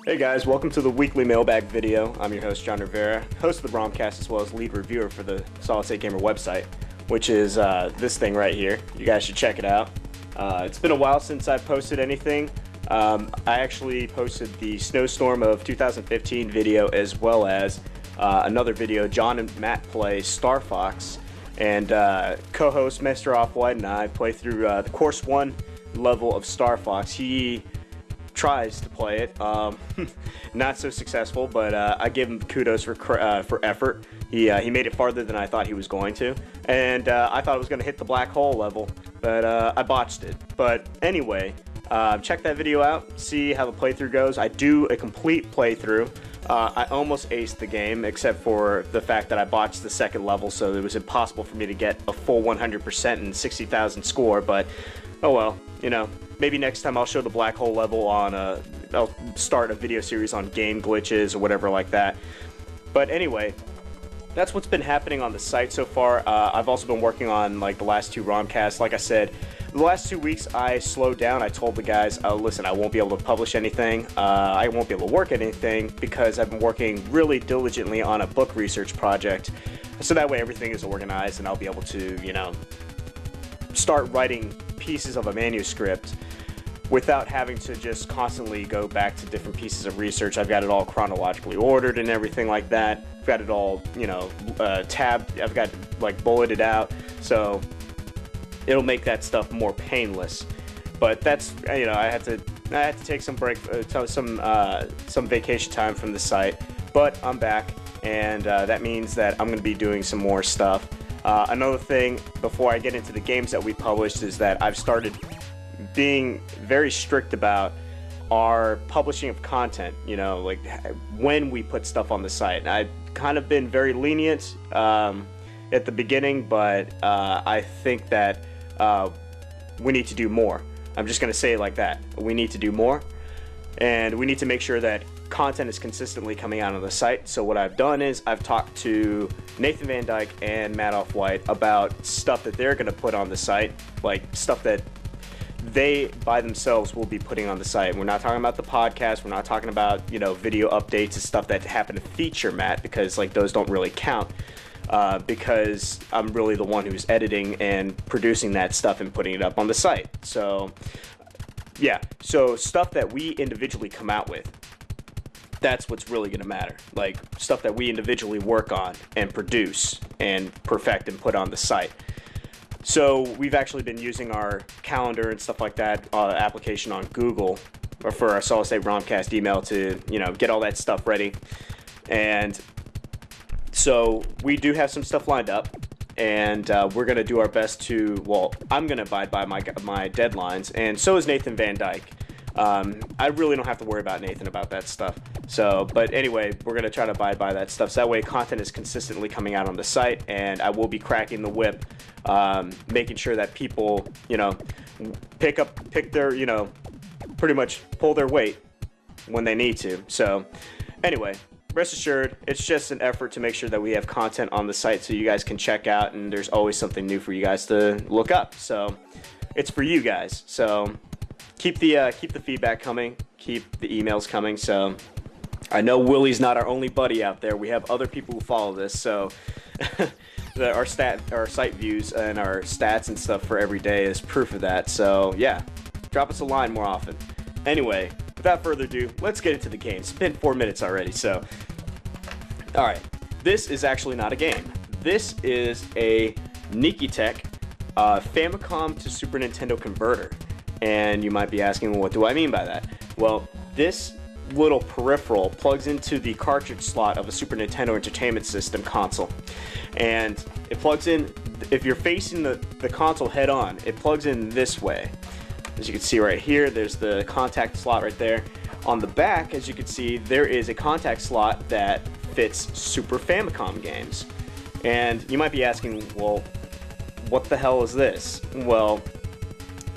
Hey guys, welcome to the weekly Mailbag video. I'm your host, John Rivera, host of the Bromcast as well as lead reviewer for the Solid State Gamer website, which is this thing right here. You guys should check it out. It's been a while since I've posted anything. I actually posted the Snowstorm of 2015 video as well as another video, John and Matt play Star Fox, and co-host Mr. Off-White and I play through the Course 1 level of Star Fox. He tries to play it, not so successful, but I give him kudos for effort. He made it farther than I thought he was going to, and I thought I was going to hit the black hole level, but I botched it. But anyway, check that video out, see how the playthrough goes. I do a complete playthrough. I almost aced the game, except for the fact that I botched the second level, so it was impossible for me to get a full 100% and 60,000 score, but oh well, you know. Maybe next time I'll show the black hole level on I'll start a video series on game glitches or whatever like that. But anyway, that's what's been happening on the site so far. I've also been working on like the last two ROMcasts. Like I said, the last 2 weeks I slowed down. I told the guys, listen, I won't be able to publish anything. I won't be able to work anything because I've been working really diligently on a book research project. So that way everything is organized and I'll be able to, you know, start writing pieces of a manuscript without having to just constantly go back to different pieces of research. I've got it all chronologically ordered and everything like that. I've got it all, you know, tabbed. I've got like bulleted out, so it'll make that stuff more painless. But that's, you know, I had to take some break, some vacation time from the site. But I'm back, and that means that I'm going to be doing some more stuff. Another thing before I get into the games that we published is that I've started being very strict about our publishing of content, you know, like when we put stuff on the site. And I've kind of been very lenient at the beginning, but I think that we need to do more. I'm just going to say it like that. We need to do more, and we need to make sure that content is consistently coming out on the site. So what I've done is I've talked to Nathan Van Dyke and Matt Off-White about stuff that they're going to put on the site, like stuff that they by themselves will be putting on the site. We're not talking about the podcast. We're not talking about, you know, video updates and stuff that happen to feature Matt, because like those don't really count, because I'm really the one who's editing and producing that stuff and putting it up on the site. So yeah, so stuff that we individually come out with, that's what's really going to matter. Like stuff that we individually work on and produce and perfect and put on the site. So we've actually been using our calendar and stuff like that application on Google, or for our Solid State ROMcast email to, you know, get all that stuff ready. And so we do have some stuff lined up, and we're going to do our best to, well, I'm going to abide by my deadlines, and so is Nathan Van Dyke. I really don't have to worry about Nathan about that stuff. So, but anyway, we're going to try to abide by that stuff, so that way content is consistently coming out on the site, and I will be cracking the whip, making sure that people, you know, pick their, you know, pretty much pull their weight when they need to. So anyway, rest assured, it's just an effort to make sure that we have content on the site so you guys can check out, and there's always something new for you guys to look up. So it's for you guys. So keep the feedback coming, keep the emails coming. So I know Willie's not our only buddy out there. We have other people who follow this, so our site views and our stats and stuff for every day is proof of that. So yeah, drop us a line more often. Anyway, without further ado, let's get into the game. It's been 4 minutes already, so alright. This is actually not a game. This is a Nikitek Famicom to Super Nintendo converter. And you might be asking, well, what do I mean by that? Well, this little peripheral plugs into the cartridge slot of a Super Nintendo Entertainment System console. And it plugs in, if you're facing the console head on, it plugs in this way. As you can see right here, there's the contact slot right there. On the back, as you can see, there is a contact slot that fits Super Famicom games. And you might be asking, well, what the hell is this? Well,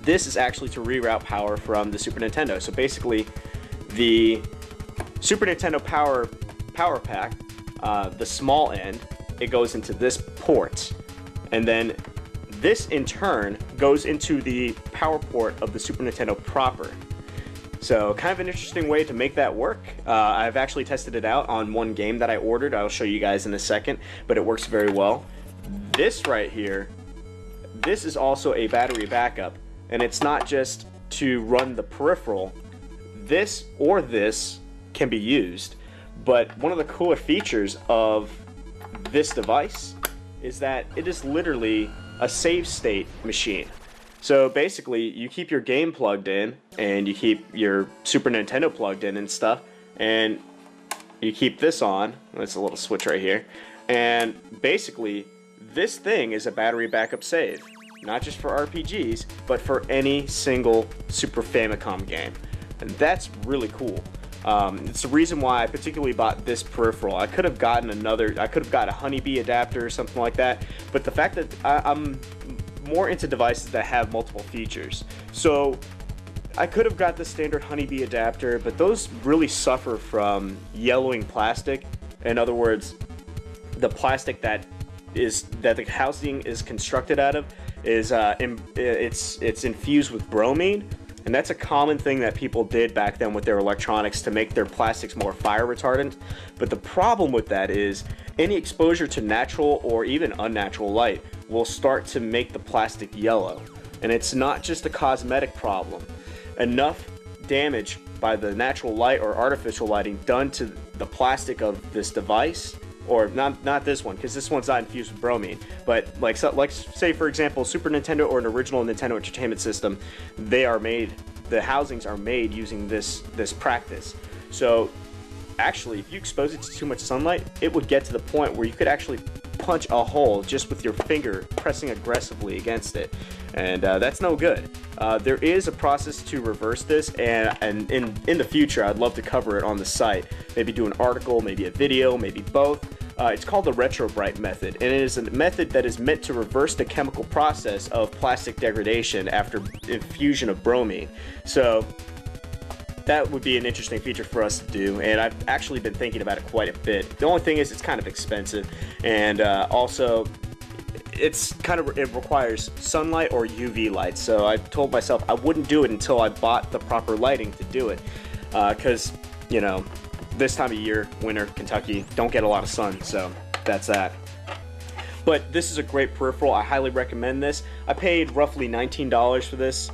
this is actually to reroute power from the Super Nintendo. So basically, the Super Nintendo power pack, the small end, it goes into this port, and then This in turn goes into the power port of the Super Nintendo proper. So kind of an interesting way to make that work. I've actually tested it out on one game that I ordered. I'll show you guys in a second, but it works very well. This right here, this is also a battery backup, and it's not just to run the peripheral. This or this can be used, but one of the cooler features of this device is that it is literally a save state machine. So basically, you keep your game plugged in, and you keep your Super Nintendo plugged in and stuff, and you keep this on. There's a little switch right here. And basically, this thing is a battery backup save. Not just for RPGs, but for any single Super Famicom game. And that's really cool. It's the reason why I particularly bought this peripheral. I could have gotten a Honeybee adapter or something like that, but the fact that I'm more into devices that have multiple features. So I could have got the standard Honeybee adapter, but those really suffer from yellowing plastic. In other words, the plastic that the housing is constructed out of is it's infused with bromine, and that's a common thing that people did back then with their electronics to make their plastics more fire retardant. But the problem with that is any exposure to natural or even unnatural light will start to make the plastic yellow. And it's not just a cosmetic problem. Enough damage by the natural light or artificial lighting done to the plastic of this device, or not this one, because this one's not infused with bromine, but like say for example Super Nintendo or an original Nintendo Entertainment System, the housings are made using this practice. So actually, if you expose it to too much sunlight, it would get to the point where you could actually punch a hole just with your finger pressing aggressively against it, and that's no good. There is a process to reverse this, and in the future I'd love to cover it on the site. Maybe do an article, maybe a video, maybe both. It's called the retrobright method, and it is a method that is meant to reverse the chemical process of plastic degradation after infusion of bromine. So that would be an interesting feature for us to do, and I've actually been thinking about it quite a bit. The only thing is it's kind of expensive, and also it requires sunlight or UV light. So I told myself I wouldn't do it until I bought the proper lighting to do it, because you know, this time of year, winter, Kentucky, don't get a lot of sun, so that's that. But this is a great peripheral. I highly recommend this. I paid roughly $19 for this,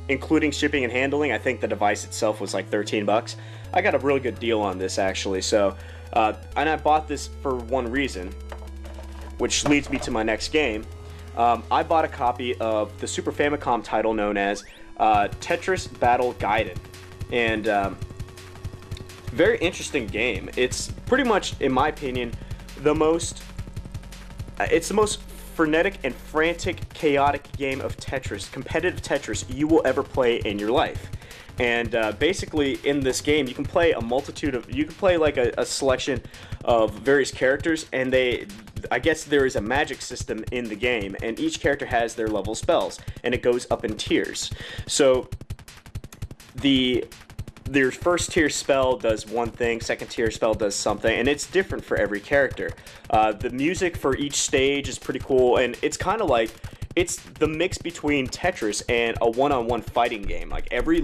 including shipping and handling. I think the device itself was like 13 bucks. I got a really good deal on this actually. So, and I bought this for one reason, which leads me to my next game. I bought a copy of the Super Famicom title known as Tetris Battle Gaiden, and very interesting game. It's pretty much, in my opinion, the most frenetic and frantic, chaotic game of Tetris, competitive Tetris, you will ever play in your life. And basically, in this game, you can play like a selection of various characters, and I guess there is a magic system in the game, and each character has their level spells, and it goes up in tiers. So their first tier spell does one thing, second tier spell does something, and it's different for every character. The music for each stage is pretty cool, and it's kind of like, it's the mix between Tetris and a one-on-one fighting game. Like every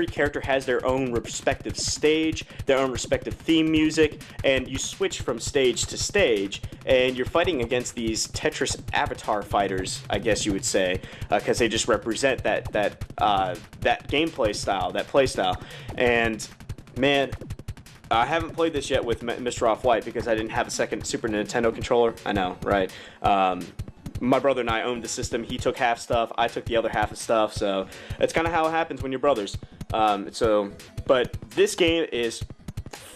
character has their own respective stage, their own respective theme music, and you switch from stage to stage, and you're fighting against these Tetris avatar fighters, I guess you would say, because they just represent that gameplay style, that play style. And man, I haven't played this yet with Mr. Off-White because I didn't have a second Super Nintendo controller. I know, right? My brother and I owned the system. He took half stuff, I took the other half of stuff, so that's kind of how it happens when you're brothers. But this game is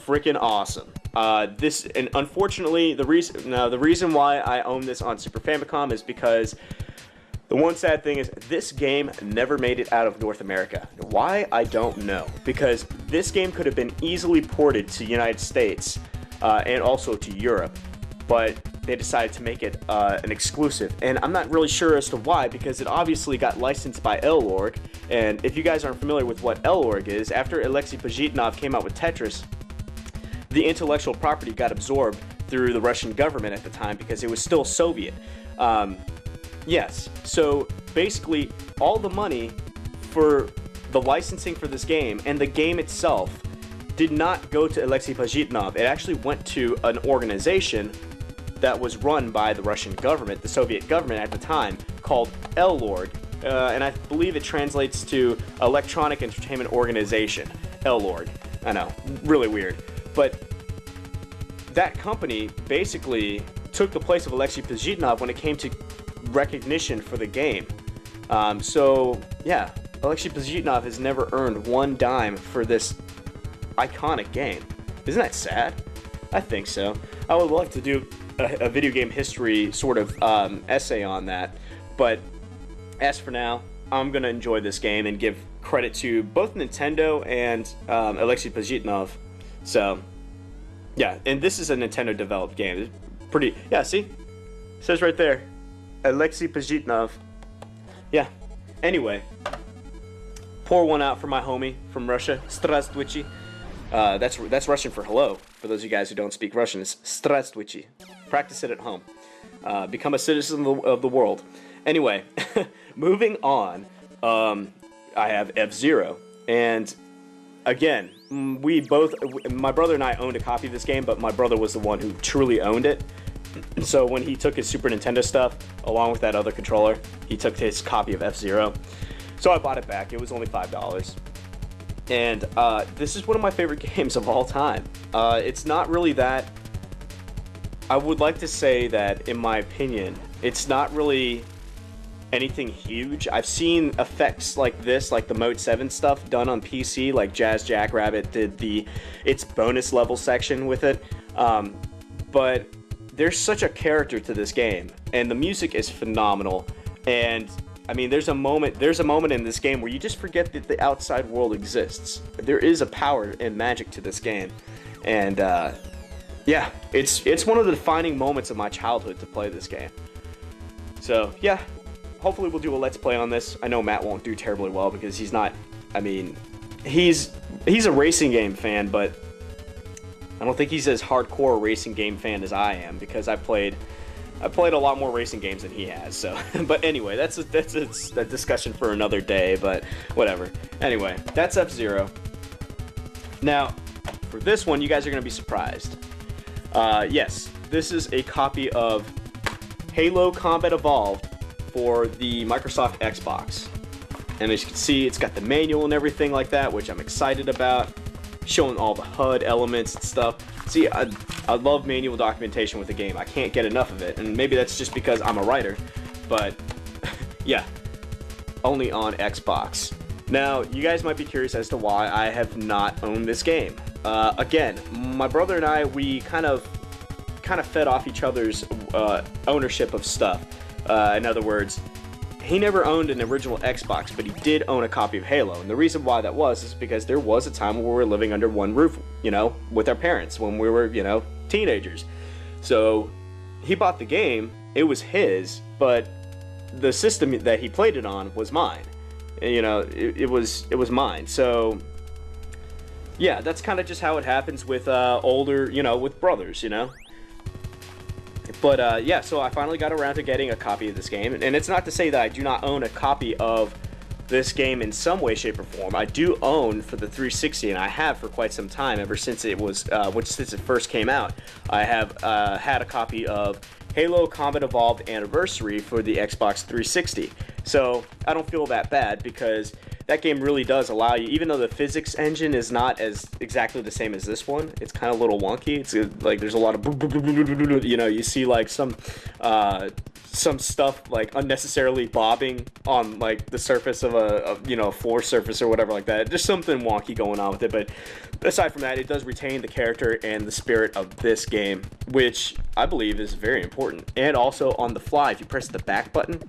freaking awesome. And unfortunately, the reason why I own this on Super Famicom is because the one sad thing is this game never made it out of North America. Why? I don't know. Because this game could have been easily ported to the United States and also to Europe, but they decided to make it an exclusive, and I'm not really sure as to why, because it obviously got licensed by L-Org, and if you guys aren't familiar with what L-Org is, after Alexei Pajitnov came out with Tetris, the intellectual property got absorbed through the Russian government at the time because it was still Soviet. Yes, so basically all the money for the licensing for this game and the game itself did not go to Alexei Pajitnov. It actually went to an organization that was run by the Russian government, the Soviet government at the time, called ELORG, and I believe it translates to Electronic Entertainment Organization, ELORG. I know, really weird. But that company basically took the place of Alexei Pajitnov when it came to recognition for the game. So, yeah, Alexei Pajitnov has never earned one dime for this iconic game. Isn't that sad? I think so. I would love to do a video game history sort of essay on that, but as for now, I'm going to enjoy this game and give credit to both Nintendo and Alexei Pajitnov. So, yeah, and this is a Nintendo-developed game. It's pretty, yeah, see? It says right there, Alexei Pajitnov. Yeah. Anyway, pour one out for my homie from Russia, Здравствуйте. That's Russian for hello. For those of you guys who don't speak Russian, it's Здравствуйте. Practice it at home. Become a citizen of the world. Anyway, moving on, I have F-Zero. And again, my brother and I owned a copy of this game, but my brother was the one who truly owned it. So when he took his Super Nintendo stuff, along with that other controller, he took his copy of F-Zero. So I bought it back. It was only $5. And this is one of my favorite games of all time. It's not really that... I would like to say that, in my opinion, it's not really anything huge. I've seen effects like this, like the Mode 7 stuff done on PC, like Jazz Jackrabbit did its bonus level section with it. But there's such a character to this game, and the music is phenomenal. And I mean, there's a moment in this game where you just forget that the outside world exists. There is a power and magic to this game, and yeah, it's one of the defining moments of my childhood to play this game. So yeah, hopefully we'll do a let's play on this. I know Matt won't do terribly well because he's not. I mean, he's a racing game fan, but I don't think he's as hardcore a racing game fan as I am, because I played a lot more racing games than he has. So, but anyway, that's a discussion for another day. But whatever. Anyway, that's F-Zero. Now, for this one, you guys are gonna be surprised. Yes, this is a copy of Halo Combat Evolved for the Microsoft Xbox. And as you can see, it's got the manual and everything like that, which I'm excited about. Showing all the HUD elements and stuff. See, I love manual documentation with the game. I can't get enough of it, and maybe that's just because I'm a writer, but yeah, only on Xbox. Now, you guys might be curious as to why I have not owned this game. Again, my brother and I, we kind of fed off each other's ownership of stuff. In other words, he never owned an original Xbox, but he did own a copy of Halo. And the reason why that was is because there was a time where we were living under one roof, you know, with our parents when we were, you know, teenagers. So he bought the game, it was his, but the system that he played it on was mine. And, you know, it was mine. So yeah, that's kind of just how it happens with older, you know, with brothers, you know. But yeah, so I finally got around to getting a copy of this game, and it's not to say that I do not own a copy of this game in some way, shape, or form. I do own for the 360, and I have for quite some time, ever since it was, since it first came out. I have had a copy of Halo Combat Evolved Anniversary for the Xbox 360. So I don't feel that bad, because that game really does allow you, even though the physics engine is not as exactly the same as this one, it's kind of a little wonky. It's like there's a lot of, you know, you see like some stuff like unnecessarily bobbing on like the surface of a you know, floor surface or whatever like that. There's something wonky going on with it, but aside from that, it does retain the character and the spirit of this game, which I believe is very important. And also on the fly, if you press the back button,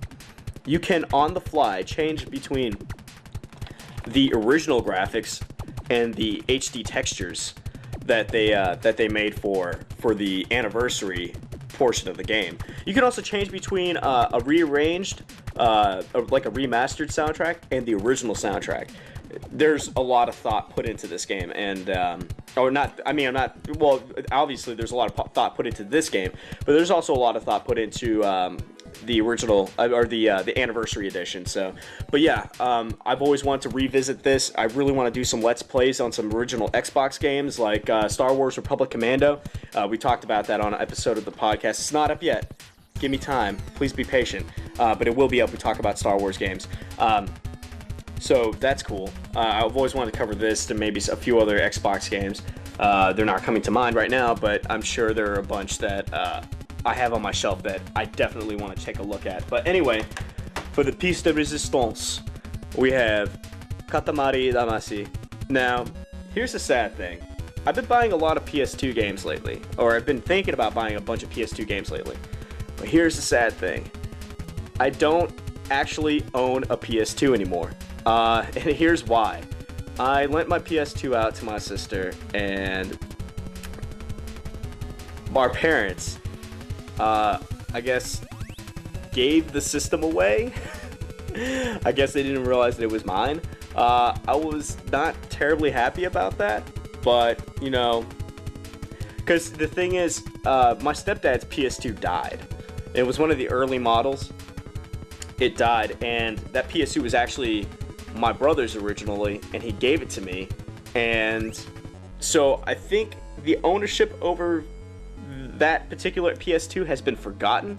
you can on the fly change between the original graphics and the HD textures that they made for the anniversary portion of the game. You can also change between a rearranged, like a remastered soundtrack and the original soundtrack. There's a lot of thought put into this game, and well, obviously there's a lot of thought put into this game, but there's also a lot of thought put into the original or the anniversary edition. So, but yeah, I've always wanted to revisit this. I really want to do some Let's Plays on some original Xbox games like Star Wars Republic Commando. We talked about that on an episode of the podcast. It's not up yet. Give me time. Please be patient. But it will be up. We talk about Star Wars games. So that's cool. I've always wanted to cover this and maybe a few other Xbox games. They're not coming to mind right now, but I'm sure there are a bunch that I have on my shelf that I definitely want to take a look at. But anyway, for the piece de resistance, we have Katamari Damacy. Now, here's the sad thing. I've been buying a lot of PS2 games lately, or I've been thinking about buying a bunch of PS2 games lately. But here's the sad thing. I don't actually own a PS2 anymore. And here's why. I lent my PS2 out to my sister, and our parents, I guess, gave the system away. I guess they didn't realize that it was mine. I was not terribly happy about that, but, you know, because the thing is, my stepdad's PS2 died. It was one of the early models. It died, and that PS2 was actually my brother's originally, and he gave it to me. And so I think the ownership over that particular PS2 has been forgotten,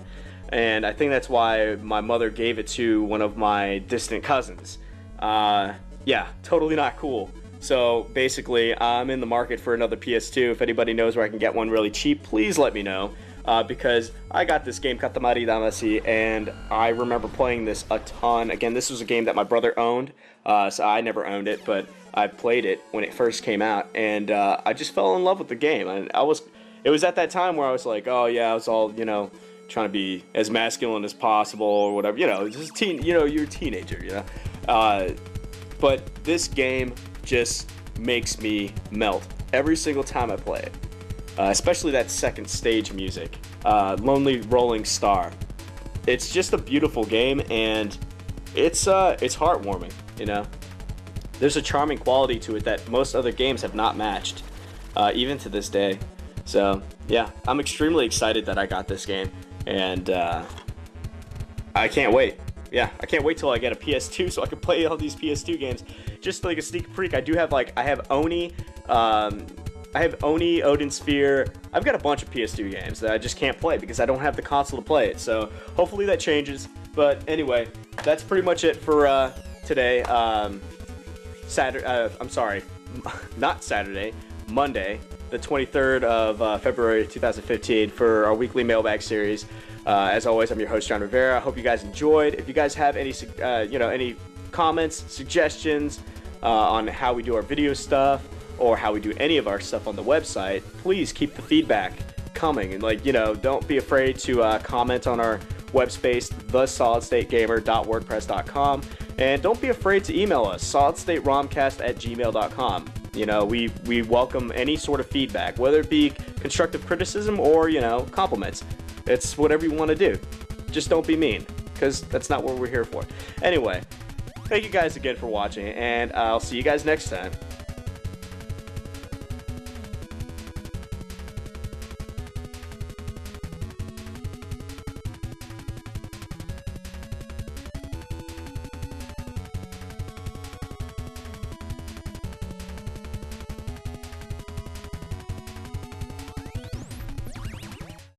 and I think that's why my mother gave it to one of my distant cousins. Yeah, totally not cool. So basically, I'm in the market for another PS2. If anybody knows where I can get one really cheap, please let me know. Because I got this game, Katamari Damacy, and I remember playing this a ton. Again, this was a game that my brother owned, so I never owned it, but I played it when it first came out, and I just fell in love with the game. And it was at that time where I was like, oh yeah, I was all, you know, trying to be as masculine as possible or whatever, you know, just you're a teenager, you know. But this game just makes me melt every single time I play it. Especially that second stage music, Lonely Rolling Star. It's just a beautiful game, and it's heartwarming, you know. There's a charming quality to it that most other games have not matched, even to this day. So yeah, I'm extremely excited that I got this game, and I can't wait. Yeah, I can't wait till I get a PS2 so I can play all these PS2 games. Just like a sneak peek, I have Oni. I have Oni, Odin Sphere. I've got a bunch of PS2 games that I just can't play because I don't have the console to play it. So hopefully that changes. But anyway, that's pretty much it for today. Monday, the 23rd of February 2015 for our weekly mailbag series. As always, I'm your host, John Rivera. I hope you guys enjoyed. If you guys have any, any comments, suggestions on how we do our video stuff, or how we do any of our stuff on the website, please keep the feedback coming. And don't be afraid to comment on our web space, thesolidstategamer.wordpress.com. And don't be afraid to email us, solidstateromcast@gmail.com. You know, we welcome any sort of feedback, whether it be constructive criticism or, compliments. It's whatever you want to do. Just don't be mean, because that's not what we're here for. Anyway, thank you guys again for watching, and I'll see you guys next time.